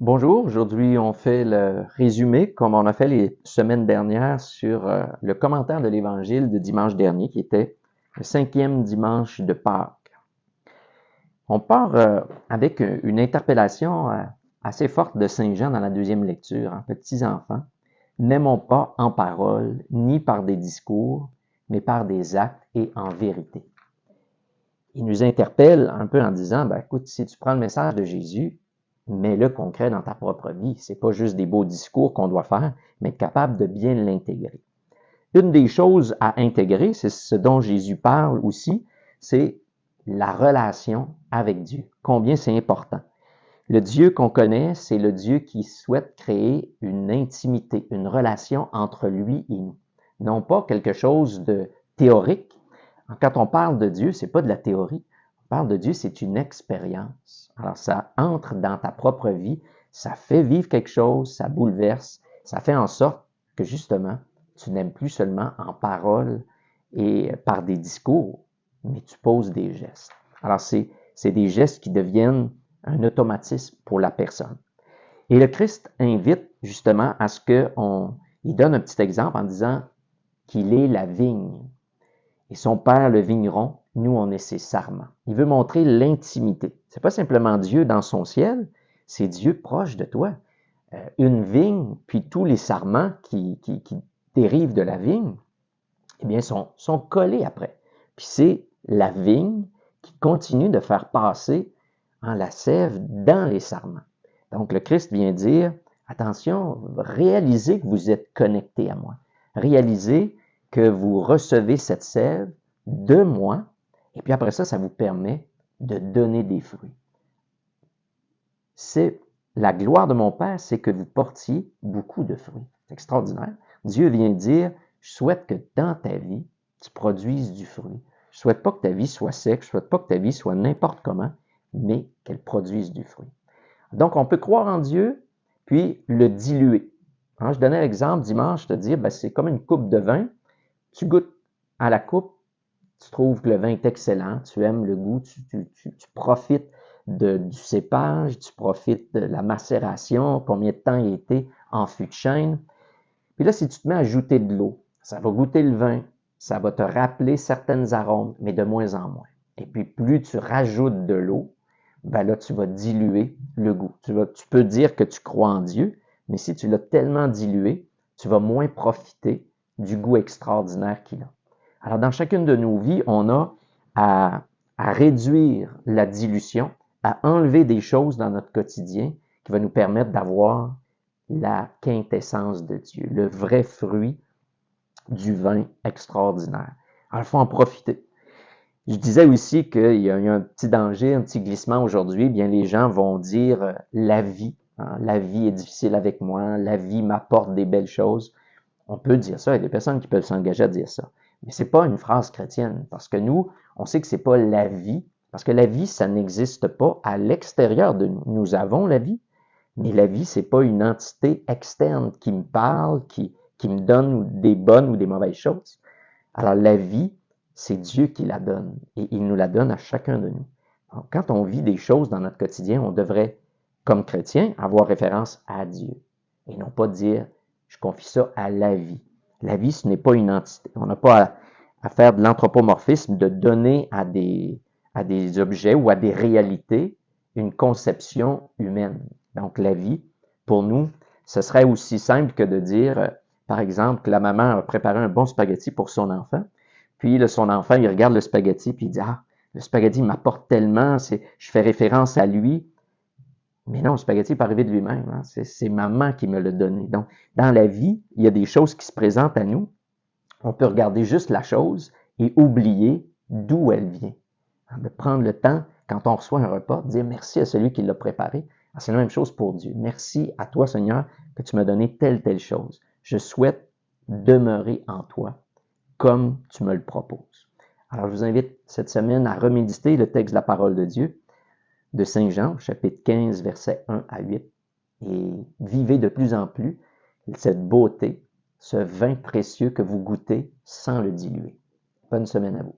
Bonjour, aujourd'hui on fait le résumé comme on a fait les semaines dernières sur le commentaire de l'Évangile de dimanche dernier qui était le 5e dimanche de Pâques. On part avec une interpellation assez forte de Saint Jean dans la deuxième lecture. Petits enfants, n'aimons pas en parole ni par des discours, mais par des actes et en vérité. Il nous interpelle un peu en disant, écoute, si tu prends le message de Jésus, mets-le concret dans ta propre vie. C'est pas juste des beaux discours qu'on doit faire, mais être capable de bien l'intégrer. Une des choses à intégrer, c'est ce dont Jésus parle aussi, c'est la relation avec Dieu. Combien c'est important. Le Dieu qu'on connaît, c'est le Dieu qui souhaite créer une intimité, une relation entre lui et nous. Non pas quelque chose de théorique. Quand on parle de Dieu, c'est pas de la théorie. On parle de Dieu, c'est une expérience. Alors ça entre dans ta propre vie, ça fait vivre quelque chose, ça bouleverse, ça fait en sorte que justement, tu n'aimes plus seulement en parole et par des discours, mais tu poses des gestes. Alors c'est des gestes qui deviennent un automatisme pour la personne. Et le Christ invite justement à ce il donne un petit exemple en disant qu'il est la vigne. Et son père, le vigneron, nous, on est ses sarments. Il veut montrer l'intimité. C'est pas simplement Dieu dans son ciel, c'est Dieu proche de toi. Une vigne, puis tous les sarments qui dérivent de la vigne, eh bien, sont collés après. Puis c'est la vigne qui continue de faire passer la sève dans les sarments. Donc, le Christ vient dire, attention, réalisez que vous êtes connecté à moi. Réalisez que vous recevez cette sève de moi, et puis après ça, ça vous permet de donner des fruits. C'est la gloire de mon Père, c'est que vous portiez beaucoup de fruits. C'est extraordinaire. Dieu vient dire, je souhaite que dans ta vie, tu produises du fruit. Je souhaite pas que ta vie soit sec, je souhaite pas que ta vie soit n'importe comment, mais qu'elle produise du fruit. Donc, on peut croire en Dieu, puis le diluer. Je donnais l'exemple dimanche, de dire, c'est comme une coupe de vin. Tu goûtes à la coupe, tu trouves que le vin est excellent, tu aimes le goût, tu profites du cépage, tu profites de la macération, combien de temps il a été en fût de chêne. Puis là, si tu te mets à ajouter de l'eau, ça va goûter le vin, ça va te rappeler certaines arômes, mais de moins en moins. Et puis, plus tu rajoutes de l'eau, là, tu vas diluer le goût. Tu peux dire que tu crois en Dieu, mais si tu l'as tellement dilué, tu vas moins profiter du goût extraordinaire qu'il a. Alors, dans chacune de nos vies, on a à réduire la dilution, à enlever des choses dans notre quotidien qui va nous permettre d'avoir la quintessence de Dieu, le vrai fruit du vin extraordinaire. Alors, il faut en profiter. Je disais aussi qu'il y a un petit danger, un petit glissement aujourd'hui. Bien, les gens vont dire la vie. La vie est difficile avec moi. La vie m'apporte des belles choses. On peut dire ça. Il y a des personnes qui peuvent s'engager à dire ça. Mais c'est pas une phrase chrétienne. Parce que nous, on sait que c'est pas la vie. Parce que la vie, ça n'existe pas à l'extérieur de nous. Nous avons la vie. Mais la vie, c'est pas une entité externe qui me parle, qui me donne des bonnes ou des mauvaises choses. Alors, la vie, c'est Dieu qui la donne et il nous la donne à chacun de nous. Donc, quand on vit des choses dans notre quotidien, on devrait, comme chrétien, avoir référence à Dieu et non pas dire je confie ça à la vie. La vie, ce n'est pas une entité. On n'a pas à faire de l'anthropomorphisme, de donner à des objets ou à des réalités une conception humaine. Donc, la vie, pour nous, ce serait aussi simple que de dire, par exemple, que la maman a préparé un bon spaghetti pour son enfant, puis là, son enfant, il regarde le spaghetti, puis il dit, le spaghetti m'apporte tellement, je fais référence à lui. Mais non, le spaghetti n'est pas arrivé de lui-même. C'est maman qui me l'a donné. Donc, dans la vie, il y a des choses qui se présentent à nous. On peut regarder juste la chose et oublier d'où elle vient. De prendre le temps, quand on reçoit un repas, de dire merci à celui qui l'a préparé. C'est la même chose pour Dieu. Merci à toi, Seigneur, que tu m'as donné telle chose. Je souhaite demeurer en toi comme tu me le proposes. Alors, je vous invite cette semaine à reméditer le texte de la parole de Dieu de Saint Jean, chapitre 15, versets 1 à 8, et vivez de plus en plus cette beauté, ce vin précieux que vous goûtez sans le diluer. Bonne semaine à vous.